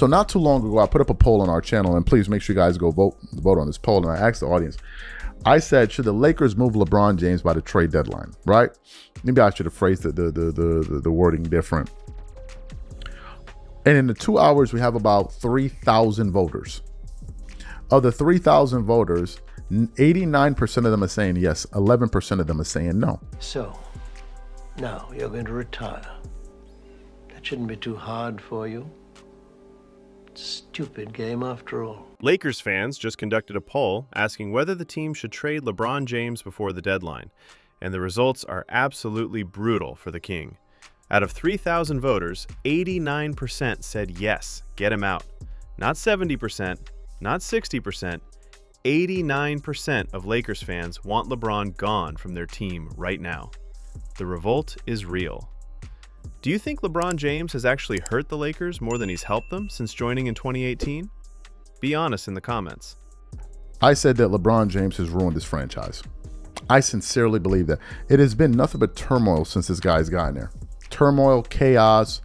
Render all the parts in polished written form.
So not too long ago, I put up a poll on our channel, and please make sure you guys go vote on this poll. And I asked the audience, I said, should the Lakers move LeBron James by the trade deadline, right? Maybe I should have phrased the wording different. And in the 2 hours, we have about 3,000 voters. Of the 3,000 voters, 89% of them are saying yes, 11% of them are saying no. So, now you're going to retire. That shouldn't be too hard for you. Stupid game after all. Lakers fans just conducted a poll asking whether the team should trade LeBron James before the deadline, and the results are absolutely brutal for the King. Out of 3,000 voters, 89% said yes, get him out. Not 70%, not 60%, 89% of Lakers fans want LeBron gone from their team right now. The revolt is real. Do you think LeBron James has actually hurt the Lakers more than he's helped them since joining in 2018? Be honest in the comments. I said that LeBron James has ruined this franchise. I sincerely believe that. It has been nothing but turmoil since this guy's gotten there. Turmoil, chaos,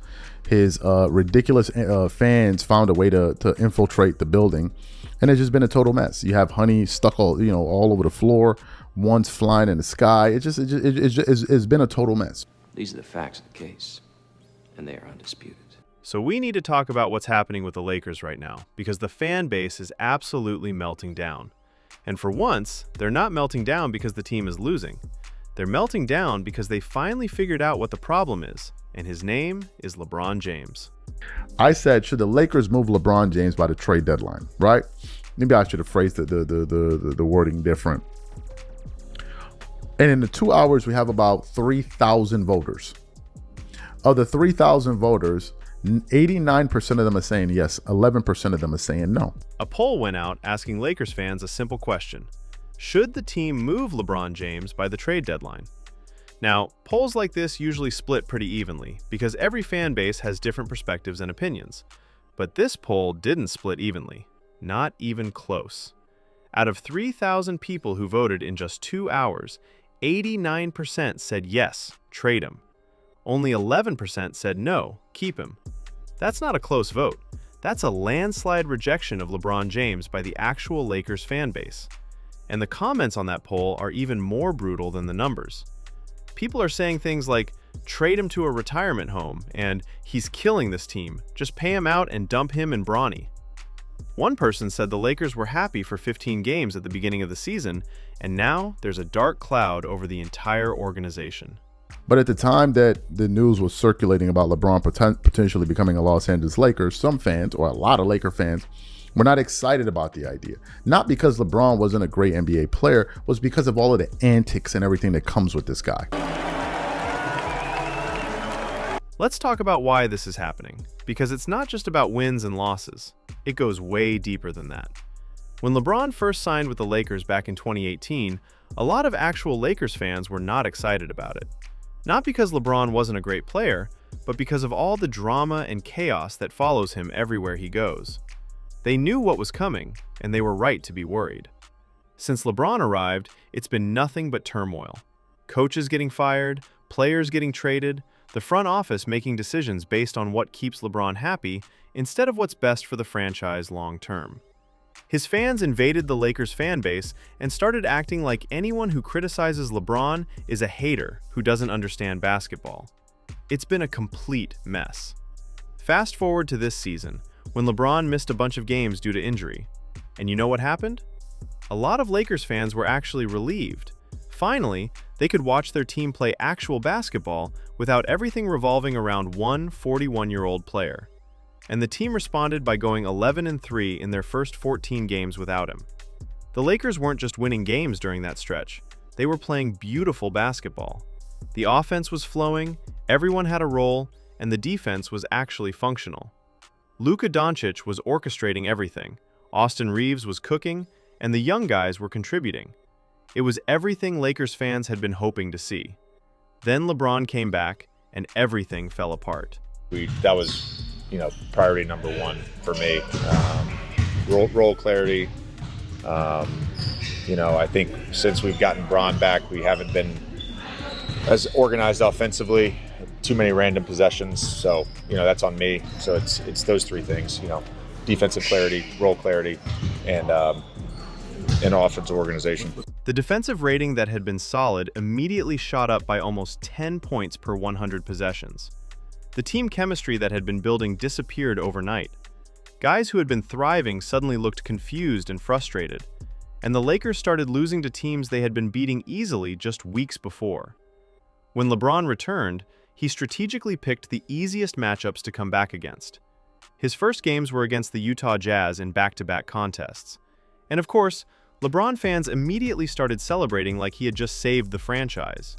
his ridiculous fans found a way to infiltrate the building, and it's just been a total mess. You have honey stuck all over the floor, one's flying in the sky. It's been a total mess. These are the facts of the case, and they are undisputed. So we need to talk about what's happening with the Lakers right now, because the fan base is absolutely melting down. And for once, they're not melting down because the team is losing. They're melting down because they finally figured out what the problem is, and his name is LeBron James. I said, should the Lakers move LeBron James by the trade deadline, right? Maybe I should have phrased the wording different. And in the 2 hours, we have about 3,000 voters. Of the 3,000 voters, 89% of them are saying yes, 11% of them are saying no. A poll went out asking Lakers fans a simple question. Should the team move LeBron James by the trade deadline? Now, polls like this usually split pretty evenly because every fan base has different perspectives and opinions. But this poll didn't split evenly. Not even close. Out of 3,000 people who voted in just 2 hours, 89% said yes, trade him. Only 11% said no, keep him. That's not a close vote. That's a landslide rejection of LeBron James by the actual Lakers fan base. And the comments on that poll are even more brutal than the numbers. People are saying things like, trade him to a retirement home, and he's killing this team, just pay him out and dump him and Bronny. One person said the Lakers were happy for 15 games at the beginning of the season, and now there's a dark cloud over the entire organization. But at the time that the news was circulating about LeBron potentially becoming a Los Angeles Lakers, some fans, or a lot of Laker fans, were not excited about the idea. Not because LeBron wasn't a great NBA player, was because of all of the antics and everything that comes with this guy. Let's talk about why this is happening, because it's not just about wins and losses. It goes way deeper than that. When LeBron first signed with the Lakers back in 2018, a lot of actual Lakers fans were not excited about it. Not because LeBron wasn't a great player, but because of all the drama and chaos that follows him everywhere he goes. They knew what was coming, and they were right to be worried. Since LeBron arrived, it's been nothing but turmoil. Coaches getting fired, players getting traded, the front office making decisions based on what keeps LeBron happy instead of what's best for the franchise long term. His fans invaded the Lakers fan base and started acting like anyone who criticizes LeBron is a hater who doesn't understand basketball. It's been a complete mess. Fast forward to this season, when LeBron missed a bunch of games due to injury. And you know what happened? A lot of Lakers fans were actually relieved. Finally, they could watch their team play actual basketball without everything revolving around one 41-year-old player. And the team responded by going 11-3 in their first 14 games without him. The Lakers weren't just winning games during that stretch. They were playing beautiful basketball. The offense was flowing, everyone had a role, and the defense was actually functional. Luka Doncic was orchestrating everything, Austin Reaves was cooking, and the young guys were contributing. It was everything Lakers fans had been hoping to see. Then LeBron came back, and everything fell apart. That was, priority number one for me. Role clarity. I think since we've gotten Bron back, we haven't been as organized offensively. too many random possessions. So, that's on me. So it's those three things, defensive clarity, role clarity, and offensive organization. The defensive rating that had been solid immediately shot up by almost 10 points per 100 possessions. The team chemistry that had been building disappeared overnight. Guys who had been thriving suddenly looked confused and frustrated, and the Lakers started losing to teams they had been beating easily just weeks before. When LeBron returned, he strategically picked the easiest matchups to come back against. His first games were against the Utah Jazz in back-to-back contests. And of course, LeBron fans immediately started celebrating like he had just saved the franchise.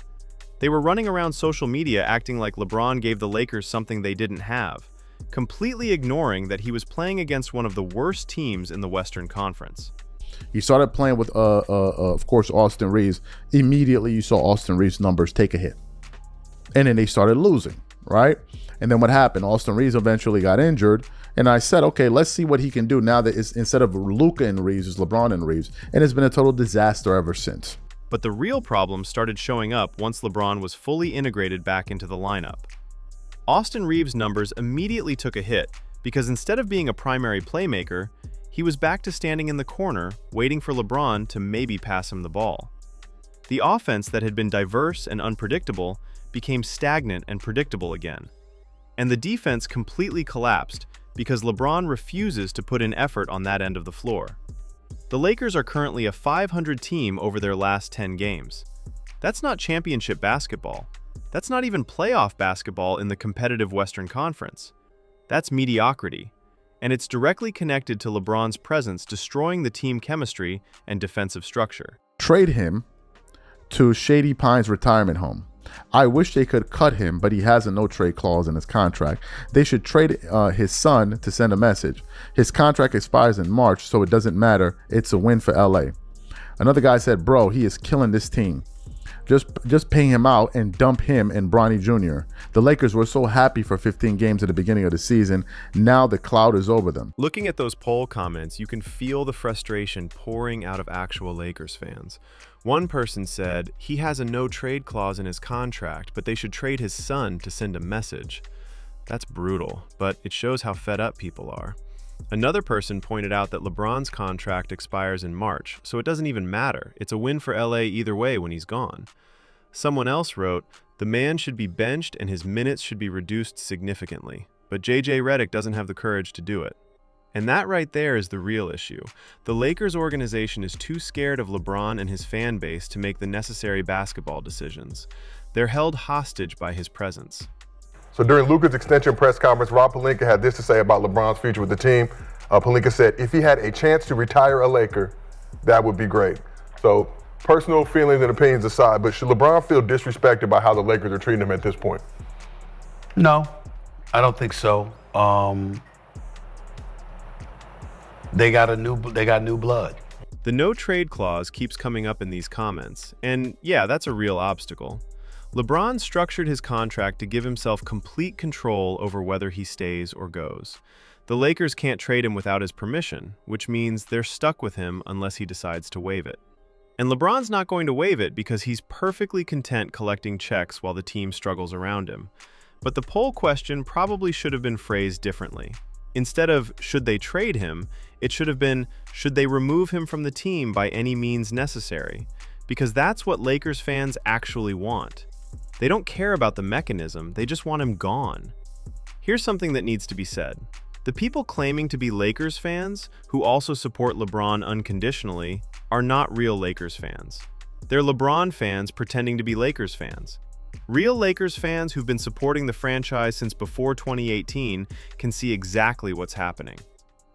They were running around social media acting like LeBron gave the Lakers something they didn't have, completely ignoring that he was playing against one of the worst teams in the Western Conference. He started playing with, of course, Austin Reaves. Immediately, you saw Austin Reaves' numbers take a hit. And then they started losing, right? And then what happened? Austin Reaves eventually got injured. And I said, okay, let's see what he can do now that it's, instead of Luka and Reaves, it's LeBron and Reaves. And it's been a total disaster ever since. But the real problem started showing up once LeBron was fully integrated back into the lineup. Austin Reaves' numbers immediately took a hit because instead of being a primary playmaker, he was back to standing in the corner, waiting for LeBron to maybe pass him the ball. The offense that had been diverse and unpredictable became stagnant and predictable again. And the defense completely collapsed because LeBron refuses to put in effort on that end of the floor. The Lakers are currently a 500 team over their last 10 games. That's not championship basketball. That's not even playoff basketball in the competitive Western Conference. That's mediocrity. And it's directly connected to LeBron's presence destroying the team chemistry and defensive structure. Trade him to Shady Pines retirement home. I wish they could cut him, but he has a no-trade clause in his contract. They should trade his son to send a message. His contract expires in March, so it doesn't matter. It's a win for LA. Another guy said, bro, he is killing this team. Just pay him out and dump him and Bronny Jr. The Lakers were so happy for 15 games at the beginning of the season. Now the cloud is over them. Looking at those poll comments, you can feel the frustration pouring out of actual Lakers fans. One person said, he has a no-trade clause in his contract, but they should trade his son to send a message. That's brutal, but it shows how fed up people are. Another person pointed out that LeBron's contract expires in March, so it doesn't even matter. It's a win for LA either way when he's gone. Someone else wrote, the man should be benched and his minutes should be reduced significantly, but JJ Redick doesn't have the courage to do it. And that right there is the real issue. The Lakers organization is too scared of LeBron and his fan base to make the necessary basketball decisions. They're held hostage by his presence. So during Luka's extension press conference, Rob Pelinka had this to say about LeBron's future with the team. Pelinka said, if he had a chance to retire a Laker, that would be great. So personal feelings and opinions aside, but should LeBron feel disrespected by how the Lakers are treating him at this point? No, I don't think so. They got new blood. The no-trade clause keeps coming up in these comments, and yeah, that's a real obstacle. LeBron structured his contract to give himself complete control over whether he stays or goes. The Lakers can't trade him without his permission, which means they're stuck with him unless he decides to waive it. And LeBron's not going to waive it because he's perfectly content collecting checks while the team struggles around him. But the poll question probably should have been phrased differently. Instead of, should they trade him, it should have been, should they remove him from the team by any means necessary? Because that's what Lakers fans actually want. They don't care about the mechanism, they just want him gone. Here's something that needs to be said. The people claiming to be Lakers fans, who also support LeBron unconditionally, are not real Lakers fans. They're LeBron fans pretending to be Lakers fans. Real Lakers fans who've been supporting the franchise since before 2018 can see exactly what's happening.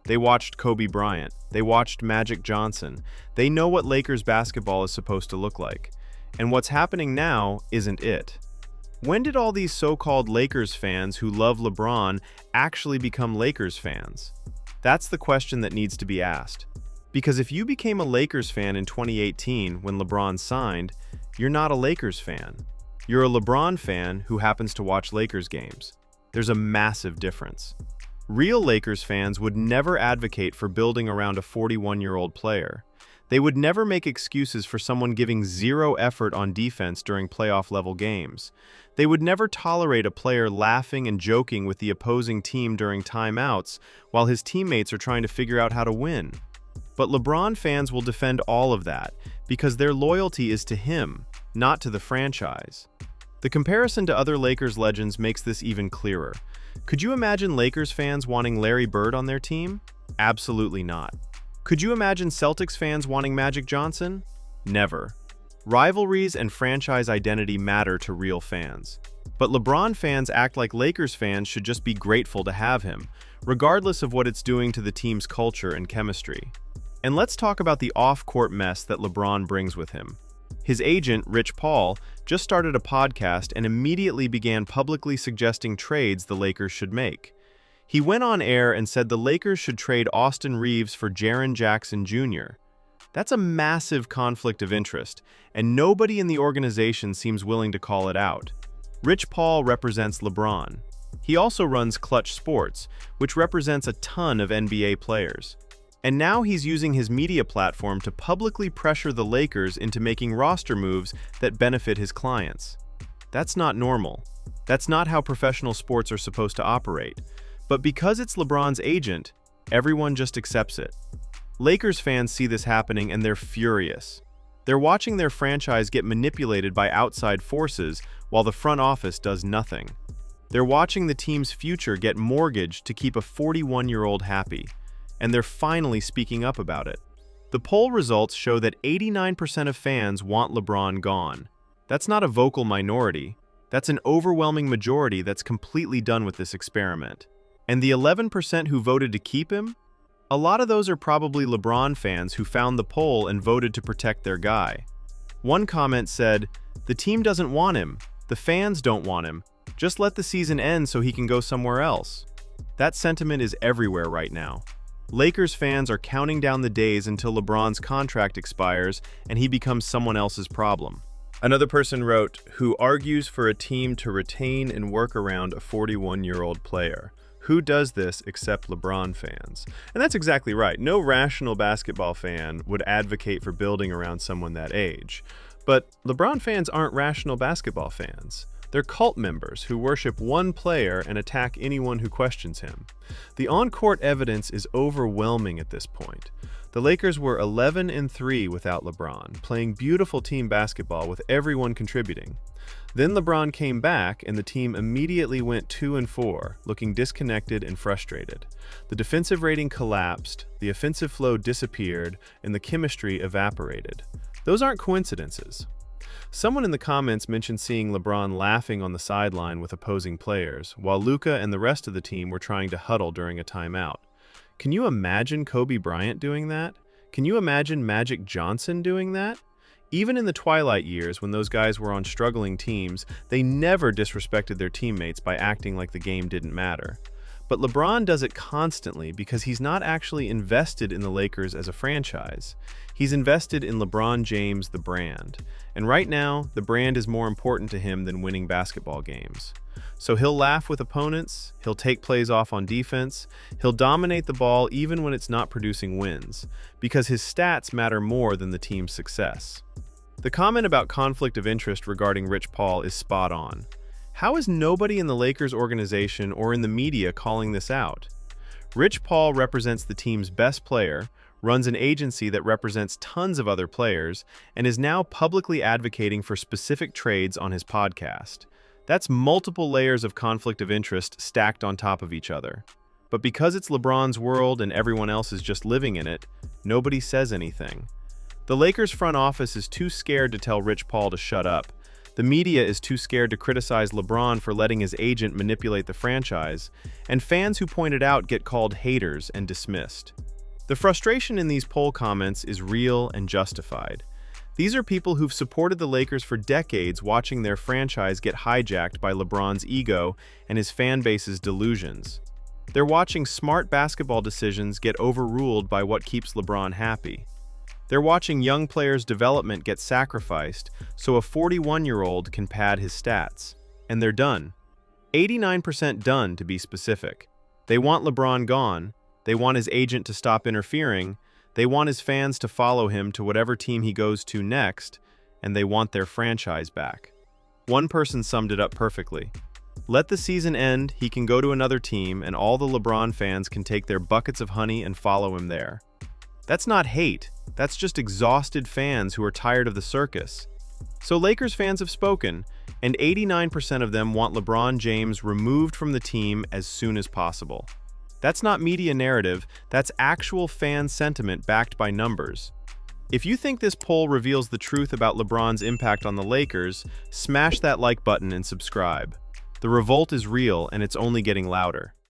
They watched Kobe Bryant. They watched Magic Johnson. They know what Lakers basketball is supposed to look like. And what's happening now isn't it. When did all these so-called Lakers fans who love LeBron actually become Lakers fans? That's the question that needs to be asked. Because if you became a Lakers fan in 2018 when LeBron signed, you're not a Lakers fan. You're a LeBron fan who happens to watch Lakers games. There's a massive difference. Real Lakers fans would never advocate for building around a 41-year-old player. They would never make excuses for someone giving zero effort on defense during playoff-level games. They would never tolerate a player laughing and joking with the opposing team during timeouts while his teammates are trying to figure out how to win. But LeBron fans will defend all of that because their loyalty is to him, not to the franchise. The comparison to other Lakers legends makes this even clearer. Could you imagine Lakers fans wanting Larry Bird on their team? Absolutely not. Could you imagine Celtics fans wanting Magic Johnson? Never. Rivalries and franchise identity matter to real fans. But LeBron fans act like Lakers fans should just be grateful to have him, regardless of what it's doing to the team's culture and chemistry. And let's talk about the off-court mess that LeBron brings with him. His agent, Rich Paul, just started a podcast and immediately began publicly suggesting trades the Lakers should make. He went on air and said the Lakers should trade Austin Reaves for Jaren Jackson Jr. That's a massive conflict of interest, and nobody in the organization seems willing to call it out. Rich Paul represents LeBron. He also runs Klutch Sports, which represents a ton of NBA players. And now he's using his media platform to publicly pressure the Lakers into making roster moves that benefit his clients. That's not normal. That's not how professional sports are supposed to operate. But because it's LeBron's agent, everyone just accepts it. Lakers fans see this happening and they're furious. They're watching their franchise get manipulated by outside forces while the front office does nothing. They're watching the team's future get mortgaged to keep a 41-year-old happy, and they're finally speaking up about it. The poll results show that 89% of fans want LeBron gone. That's not a vocal minority. That's an overwhelming majority that's completely done with this experiment. And the 11% who voted to keep him? A lot of those are probably LeBron fans who found the poll and voted to protect their guy. One comment said, "The team doesn't want him. The fans don't want him. Just let the season end so he can go somewhere else." That sentiment is everywhere right now. Lakers fans are counting down the days until LeBron's contract expires and he becomes someone else's problem. Another person wrote, "Who argues for a team to retain and work around a 41-year-old player? Who does this except LeBron fans?" And that's exactly right. No rational basketball fan would advocate for building around someone that age. But LeBron fans aren't rational basketball fans. They're cult members who worship one player and attack anyone who questions him. The on-court evidence is overwhelming at this point. The Lakers were 11-3 without LeBron, playing beautiful team basketball with everyone contributing. Then LeBron came back and the team immediately went 2-4, looking disconnected and frustrated. The defensive rating collapsed, the offensive flow disappeared, and the chemistry evaporated. Those aren't coincidences. Someone in the comments mentioned seeing LeBron laughing on the sideline with opposing players, while Luka and the rest of the team were trying to huddle during a timeout. Can you imagine Kobe Bryant doing that? Can you imagine Magic Johnson doing that? Even in the twilight years, when those guys were on struggling teams, they never disrespected their teammates by acting like the game didn't matter. But LeBron does it constantly because he's not actually invested in the Lakers as a franchise. He's invested in LeBron James, the brand. And right now, the brand is more important to him than winning basketball games. So he'll laugh with opponents, he'll take plays off on defense, he'll dominate the ball even when it's not producing wins, because his stats matter more than the team's success. The comment about conflict of interest regarding Rich Paul is spot on. How is nobody in the Lakers organization or in the media calling this out? Rich Paul represents the team's best player, runs an agency that represents tons of other players, and is now publicly advocating for specific trades on his podcast. That's multiple layers of conflict of interest stacked on top of each other. But because it's LeBron's world and everyone else is just living in it, nobody says anything. The Lakers front office is too scared to tell Rich Paul to shut up. The media is too scared to criticize LeBron for letting his agent manipulate the franchise, and fans who point it out get called haters and dismissed. The frustration in these poll comments is real and justified. These are people who've supported the Lakers for decades, watching their franchise get hijacked by LeBron's ego and his fan base's delusions. They're watching smart basketball decisions get overruled by what keeps LeBron happy. They're watching young players' development get sacrificed so a 41-year-old can pad his stats. And they're done. 89% done, to be specific. They want LeBron gone, they want his agent to stop interfering, They want his fans to follow him to whatever team he goes to next, and they want their franchise back. One person summed it up perfectly. Let the season end, he can go to another team, and all the LeBron fans can take their buckets of honey and follow him there. That's not hate. That's just exhausted fans who are tired of the circus. So Lakers fans have spoken, and 89% of them want LeBron James removed from the team as soon as possible. That's not media narrative, that's actual fan sentiment backed by numbers. If you think this poll reveals the truth about LeBron's impact on the Lakers, smash that like button and subscribe. The revolt is real, and it's only getting louder.